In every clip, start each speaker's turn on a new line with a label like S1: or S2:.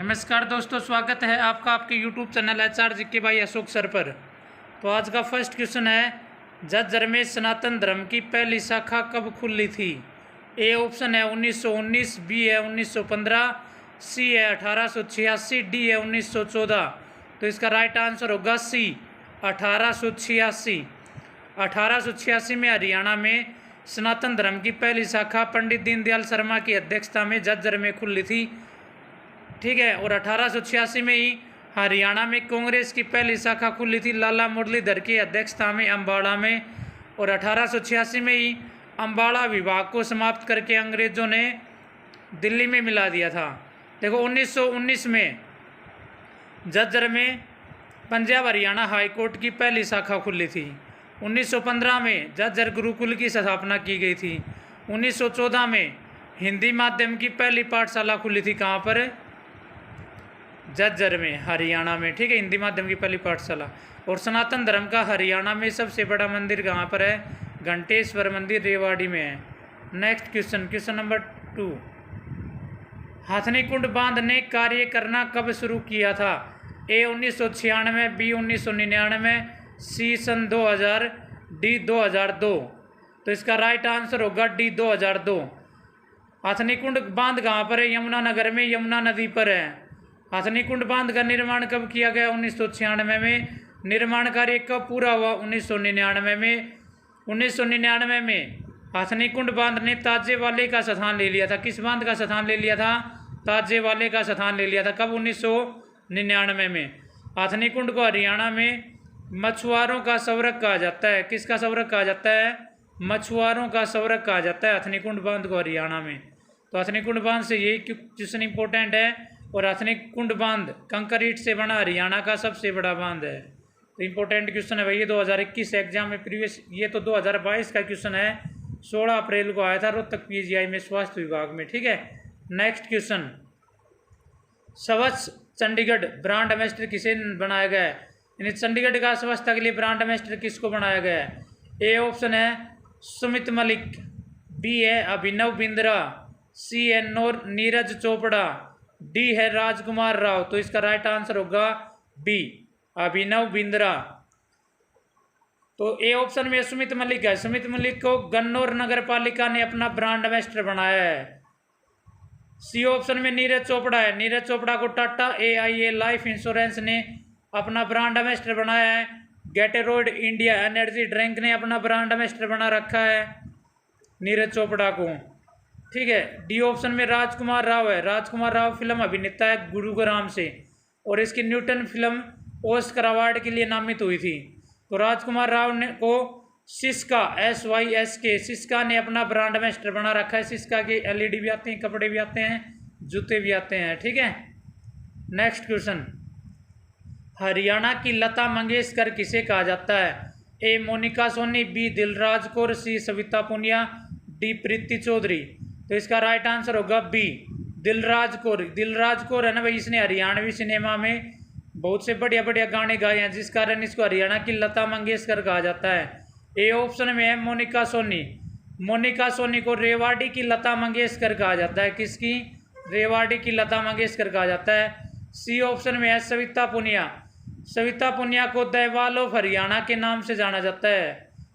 S1: नमस्कार दोस्तों, स्वागत है आपका आपके YouTube चैनल एचआर जीके भाई अशोक सर पर। तो आज का फर्स्ट क्वेश्चन है, झज्जर में सनातन धर्म की पहली शाखा कब खुली थी? ए ऑप्शन है 1919, बी है 1915, सी है 1886, डी है 1914। तो इसका राइट आंसर होगा सी 1886। 1886 में हरियाणा में सनातन धर्म की पहली शाखा पंडित दीनदयाल शर्मा की अध्यक्षता में झज्जर में खुली थी। ठीक है, और 1886 में ही हरियाणा में कांग्रेस की पहली शाखा खुली थी लाला मुरलीधर की अध्यक्षता में अम्बाड़ा में। और 1886 में ही अम्बाड़ा विभाग को समाप्त करके अंग्रेजों ने दिल्ली में मिला दिया था। देखो 1919 में झज्जर में पंजाब हरियाणा हाई कोर्ट की पहली शाखा खुली थी। 1915 में झज्जर गुरुकुल की स्थापना की गई थी। 1914 में हिंदी माध्यम की पहली पाठशाला खुली थी। कहाँ पर? झज्जर में, हरियाणा में। ठीक है, हिंदी माध्यम की पहली पाठशाला। और सनातन धर्म का हरियाणा में सबसे बड़ा मंदिर कहाँ पर है? घंटेश्वर मंदिर रेवाड़ी में है। Next question, question number 2। Hathnikund बांध ने कार्य करना कब शुरू किया था? ए 1996, बी 1999, सी सन 2000, डी 2002। तो इसका राइट आंसर होगा डी 2002। हथनीकुंड बांध कहाँ पर है? यमुनानगर में, यमुना नदी पर है। हथनीकुंड बांध का निर्माण कब किया गया? 1996 में। निर्माण कार्य कब पूरा हुआ? 1999 में। 1999 में हथनीकुंड बांध ने ताजेवाले का स्थान ले लिया था। किस बांध का स्थान ले लिया था? ताजेवाले का स्थान ले लिया था। कब? 1999 में। हथनीकुंड को हरियाणा में मछुआरों का स्वर्ग कहा जाता है। किसका स्वर्ग कहा जाता है? मछुआरों का स्वर्ग कहा जाता है हथनीकुंड बांध को हरियाणा में। तो हथनीकुंड बांध से ये क्वेश्चन इंपॉर्टेंट है। और हथनीकुंड बांध कंक्रीट से बना हरियाणा का सबसे बड़ा बांध है। तो इंपॉर्टेंट क्वेश्चन है भाई, ये 2021 एग्जाम में प्रीवियस, ये तो 2022 का क्वेश्चन है। 16 अप्रैल को आया था रोहतक पीजीआई में स्वास्थ्य विभाग में। ठीक है, नेक्स्ट क्वेश्चन, स्वच्छ चंडीगढ़ ब्रांड एम्बेसडर किसे बनाया गया है? यानी चंडीगढ़ का स्वच्छता के लिए ब्रांड एम्बेसडर किसको बनाया गया है? ए ऑप्शन है सुमित मलिक, बी है अभिनव बिंद्रा, सी है नीरज चोपड़ा, डी है राजकुमार राव। तो इसका राइट आंसर होगा बी अभिनव बिंद्रा। तो ए ऑप्शन में सुमित मलिक है। सुमित मलिक को गन्नौर नगर पालिका ने अपना ब्रांड एम्बेसडर बनाया है। सी ऑप्शन में नीरज चोपड़ा है। नीरज चोपड़ा को टाटा AIA लाइफ इंश्योरेंस ने अपना ब्रांड एम्बेसडर बनाया है। गैटरोइड इंडिया एनर्जी ड्रिंक ने अपना ब्रांड एम्बेसडर बना रखा है नीरज चोपड़ा को। ठीक है, डी ऑप्शन में राजकुमार राव है। राजकुमार राव फिल्म अभिनेता है गुरुग्राम से, और इसकी न्यूटन फिल्म ऑस्कर अवार्ड के लिए नामित हुई थी। तो राजकुमार राव ने को सिस्का SYSK सिस्का ने अपना ब्रांड एम्बेसडर बना रखा है। सिस्का के LED भी आते हैं, कपड़े भी आते हैं, जूते भी आते हैं। ठीक है, नेक्स्ट क्वेश्चन, हरियाणा की लता मंगेशकर किसे कहा जाता है? ए मोनिका सोनी, बी दिलराज कौर, सी सविता पुनिया, डी प्रीति चौधरी। तो इसका राइट आंसर होगा बी दिलराज कौर। दिलराज कौर है ना भाई, इसने हरियाणवी सिनेमा में बहुत से बढ़िया बढ़िया गाने गाए हैं, जिस कारण इसको हरियाणा की लता मंगेशकर कहा जाता है। ए ऑप्शन में है मोनिका सोनी। मोनिका सोनी को रेवाड़ी की लता मंगेशकर कहा जाता है। किसकी? रेवाड़ी की लता मंगेशकर कहा जाता है। सी ऑप्शन में है सविता पुनिया। सविता पुनिया को दहवाल ऑफ हरियाणा के नाम से जाना जाता है,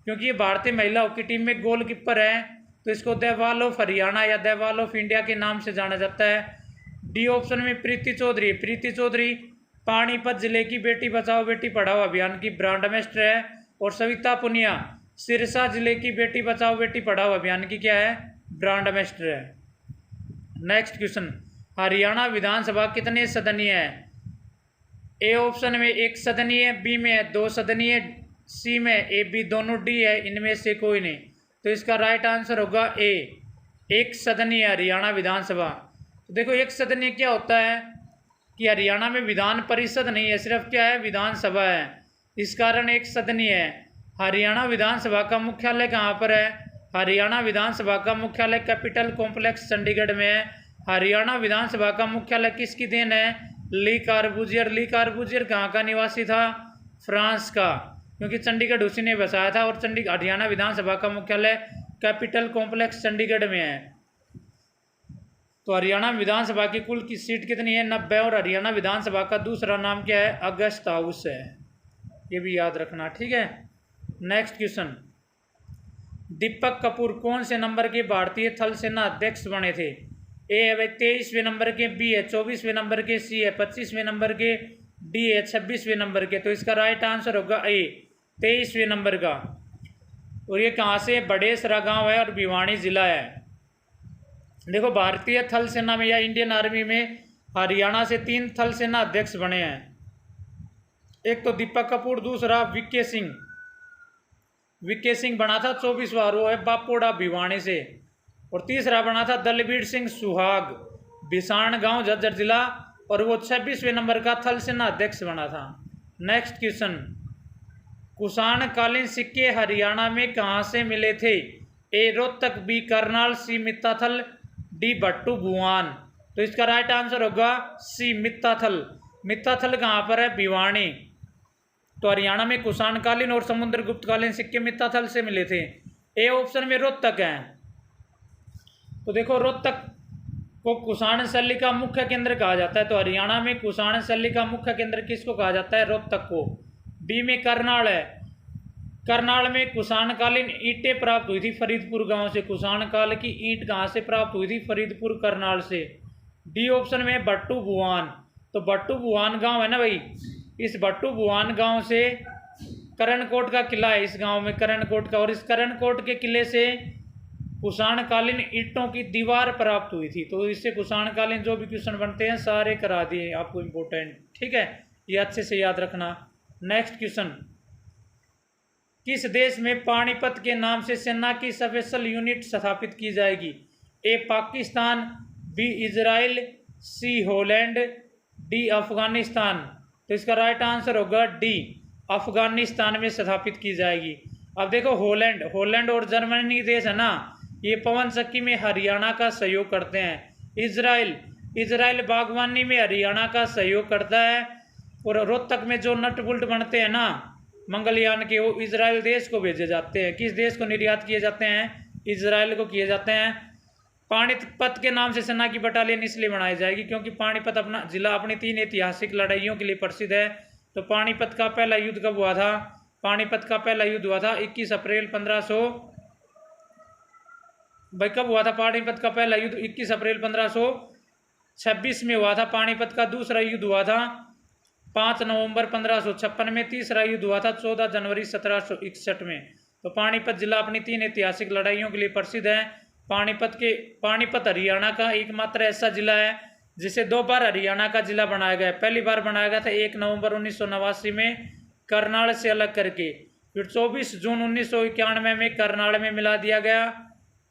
S1: क्योंकि ये भारतीय महिला हॉकी टीम में गोलकीपर है। तो इसको दहवाल ऑफ हरियाणा या दहवाल ऑफ इंडिया के नाम से जाना जाता है। डी ऑप्शन में प्रीति चौधरी। प्रीति चौधरी पानीपत जिले की बेटी बचाओ बेटी पढ़ाओ अभियान की ब्रांड एम्बेसडर है। और सविता पुनिया सिरसा जिले की बेटी बचाओ बेटी पढ़ाओ अभियान की क्या है? ब्रांड एम्बेसडर है। नेक्स्ट क्वेश्चन, हरियाणा विधानसभा कितने सदनीय है? ए ऑप्शन में 1 सदनीय, बी में 2 सदनीय, सी में A B दोनों, डी है इनमें से कोई नहीं। तो इसका राइट आंसर होगा ए 1 सदनीय हरियाणा विधानसभा। तो देखो 1 सदनीय क्या होता है कि हरियाणा में विधान परिषद नहीं है, सिर्फ क्या है? विधानसभा है, इस कारण 1 सदनीय है। हरियाणा विधानसभा का मुख्यालय कहाँ पर है? हरियाणा विधानसभा का मुख्यालय कैपिटल कॉम्प्लेक्स चंडीगढ़ में है। हरियाणा विधानसभा का मुख्यालय किसकी देन है? ली कार्बूजियर। ली कार्बूजियर कहाँ का निवासी था? फ्रांस का, क्योंकि चंडीगढ़ उसी ने बसाया था। और हरियाणा विधानसभा का मुख्यालय कैपिटल कॉम्प्लेक्स चंडीगढ़ में है। तो हरियाणा विधानसभा की कुल की सीट कितनी है? 90। और हरियाणा विधानसभा का दूसरा नाम क्या है? अगस्त हाउस है। ये भी याद रखना, ठीक है। नेक्स्ट क्वेश्चन, दीपक कपूर कौन से नंबर के भारतीय थल सेना अध्यक्ष बने थे? ए है भाई 23वें नंबर के, बी है 24वें नंबर के, सी है 25वें नंबर के, डी है 26वें नंबर के। तो इसका राइट आंसर होगा ए 23वें नंबर का। और ये कहाँ से? बड़ेसरा गांव है और भिवानी जिला है। देखो भारतीय थल सेना में या इंडियन आर्मी में हरियाणा से 3 थल सेना अध्यक्ष बने हैं। एक तो दीपक कपूर, दूसरा वीके सिंह। वीके सिंह बना था 24वां, वो है बापोड़ा भिवानी से। और तीसरा बना था दलबीर सिंह सुहाग, बिसाण गांव झज्जर जिला, और वो 26वें नंबर का थल सेना अध्यक्ष बना था। नेक्स्ट क्वेश्चन, कुषाण कालीन सिक्के हरियाणा में कहाँ से मिले थे? ए रोहतक, बी करनाल, सी मित्ताथल, डी भट्टू भुआन। तो इसका राइट आंसर होगा सी मित्ताथल। मित्ताथल कहाँ पर है? भिवानी। तो हरियाणा में कुषाणकालीन और समुद्रगुप्तकालीन सिक्के मित्ताथल से मिले थे। ए ऑप्शन में रोहतक है। तो देखो रोहतक को कुषाण शैली का मुख्य केंद्र कहा जाता है। तो हरियाणा में कुषाण शैली का मुख्य केंद्र किसको कहा जाता है? रोहतक को। बी में करनाल है। करनाल में कुषाणकालीन ईंटें प्राप्त हुई थी फरीदपुर गांव से। कुषाण काल की ईंट कहाँ से प्राप्त हुई थी? फरीदपुर करनाल से। डी ऑप्शन में भट्टू भुआन। तो भट्टू भुआन गांव है ना भाई, इस भट्टू भुआन गांव से करणकोट का किला है इस गांव में, करणकोट का। और इस करणकोट के किले से कुषाणकालीन ईंटों की दीवार प्राप्त हुई थी। तो इससे कुषाणकालीन जो भी क्वेश्चन बनते हैं सारे करा दिए आपको इम्पोर्टेंट, ठीक है। ये अच्छे से याद रखना। नेक्स्ट क्वेश्चन, किस देश में पानीपत के नाम से सेना की स्पेशल यूनिट स्थापित की जाएगी? ए पाकिस्तान, बी इजराइल, सी हॉलैंड, डी अफगानिस्तान। तो इसका राइट आंसर होगा डी अफगानिस्तान में स्थापित की जाएगी। अब देखो हॉलैंड और जर्मनी देश है ना, ये पवन चक्की में हरियाणा का सहयोग करते हैं। इजराइल बागवानी में हरियाणा का सहयोग करता है। और रोहतक में जो नट बोल्ट बनते हैं ना मंगलयान के, वो इजराइल देश को भेजे जाते हैं। किस देश को निर्यात किए जाते हैं? इजराइल को किए जाते हैं। पानीपत के नाम से सेना की बटालियन इसलिए बनाई जाएगी क्योंकि पानीपत अपना जिला अपनी 3 ऐतिहासिक लड़ाइयों के लिए प्रसिद्ध है। तो पानीपत का पहला युद्ध कब हुआ था? पानीपत का पहला युद्ध हुआ था 21 अप्रैल 1500। भाई कब हुआ था पानीपत का पहला युद्ध? 21 अप्रैल 1526 में हुआ था। पानीपत का दूसरा युद्ध हुआ था 5 नवंबर 1556 में। तीसरा युद्ध हुआ था 14 जनवरी 1761 में। तो पानीपत जिला अपनी 3 ऐतिहासिक लड़ाइयों के लिए प्रसिद्ध है। पानीपत हरियाणा का एकमात्र ऐसा जिला है जिसे 2 बार हरियाणा का जिला बनाया गया है। पहली बार बनाया गया था 1 नवंबर 1989 में करनाल से अलग करके, फिर 24 जून 1991 में करनाल में मिला दिया गया,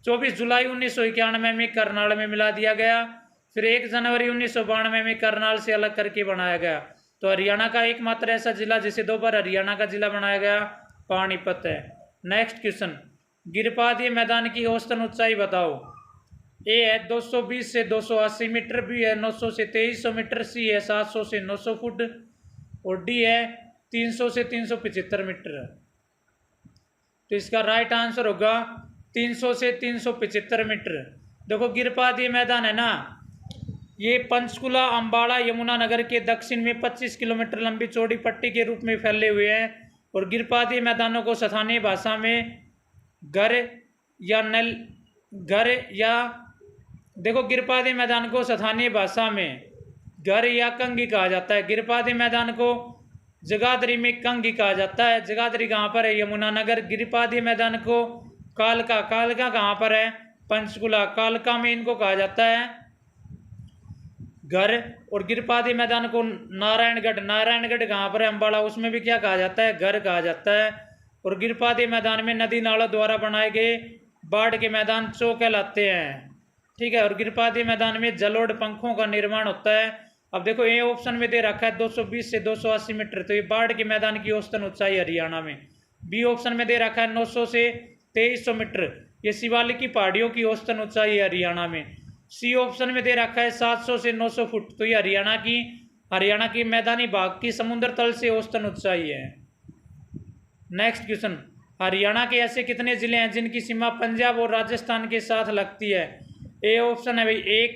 S1: 24 जुलाई 1991 में करनाल में मिला दिया गया, फिर 1 जनवरी 1992 में करनाल से अलग करके बनाया गया। तो हरियाणा का एकमात्र ऐसा जिला जिसे 2 बार हरियाणा का जिला बनाया गया पानीपत है। नेक्स्ट क्वेश्चन, गिरपादीय मैदान की औसतन ऊंचाई बताओ। ए है 220 से 280 मीटर, बी है 900 से 2300 मीटर, सी है 700 से 900 फुट, और डी है 300 से 375 मीटर। तो इसका राइट आंसर होगा 300 से 375 मीटर। देखो गिरपादीय मैदान है ना, ये पंचकुला अंबाला यमुनानगर के दक्षिण में 25 किलोमीटर लंबी चौड़ी पट्टी के रूप में फैले हुए हैं। और गिरपादीय मैदानों को स्थानीय भाषा में घर या देखो गिरपादीय मैदान को स्थानीय भाषा में घर या कंगी कहा जाता है। गिरपादीय मैदान को जगाधरी में कंगी कहा जाता है। जगाधरी कहाँ पर है? यमुनानगर। गिरपादीय मैदान को कालका कहाँ पर है? पंचकुला। कालका में इनको कहा जाता है घर। और गिरपादीय मैदान को नारायणगढ़ कहाँ पर है? अम्बाड़ा। उसमें भी क्या कहा जाता है? घर कहा जाता है। और गिरपादीय मैदान में नदी नालों द्वारा बनाए गए बाढ़ के मैदान चौ कहलाते हैं, ठीक है। और गिरपादीय मैदान में जलोढ़ पंखों का निर्माण होता है। अब देखो ए ऑप्शन में दे रखा है 220 से 280 मीटर, तो ये बाढ़ के मैदान की औसतन ऊंचाई हरियाणा में। बी ऑप्शन में दे रखा है 900 से 2300 मीटर, ये शिवालिक की पहाड़ियों की औसतन ऊंचाई है हरियाणा में। सी ऑप्शन में दे रखा है 700 से 900 फुट, तो ये हरियाणा की मैदानी भाग की समुद्र तल से औसतन ऊंचाई है। नेक्स्ट क्वेश्चन, हरियाणा के ऐसे कितने जिले हैं जिनकी सीमा पंजाब और राजस्थान के साथ लगती है? ए ऑप्शन है भाई 1,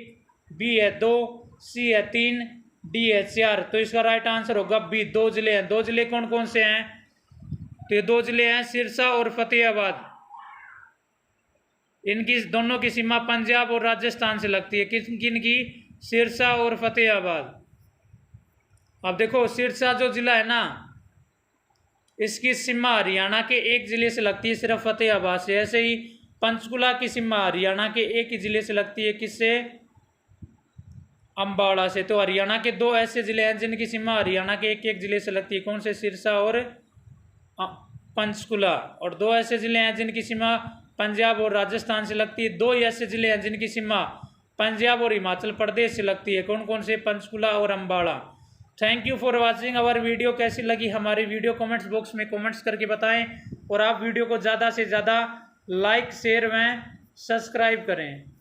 S1: बी है 2, सी है 3, डी है 4। तो इसका राइट आंसर होगा बी, 2 जिले हैं। 2 जिले कौन कौन से हैं? तो ये 2 जिले हैं सिरसा और फतेहाबाद। इनकी दोनों की सीमा पंजाब और राजस्थान से लगती है। किन किन की? सिरसा और फतेहाबाद। अब देखो सिरसा जो जिला है ना, इसकी सीमा हरियाणा के एक जिले से लगती है, सिर्फ फतेहाबाद से। ऐसे ही पंचकुला की सीमा हरियाणा के एक ही जिले से लगती है, किससे? अंबाला से। तो हरियाणा के 2 ऐसे जिले हैं जिनकी सीमा हरियाणा के एक एक जिले से लगती है। कौन से? सिरसा और पंचकुला। और 2 ऐसे जिले हैं जिनकी सीमा पंजाब और राजस्थान से लगती है। 2 ही ऐसे जिले हैं जिनकी सीमा पंजाब और हिमाचल प्रदेश से लगती है। कौन कौन से? पंचकुला और Ambala. Thank you for watching our video. कैसी लगी हमारी वीडियो कमेंट्स बॉक्स में कमेंट्स करके बताएं, और आप वीडियो को ज़्यादा से ज़्यादा लाइक, शेयर व सब्सक्राइब करें।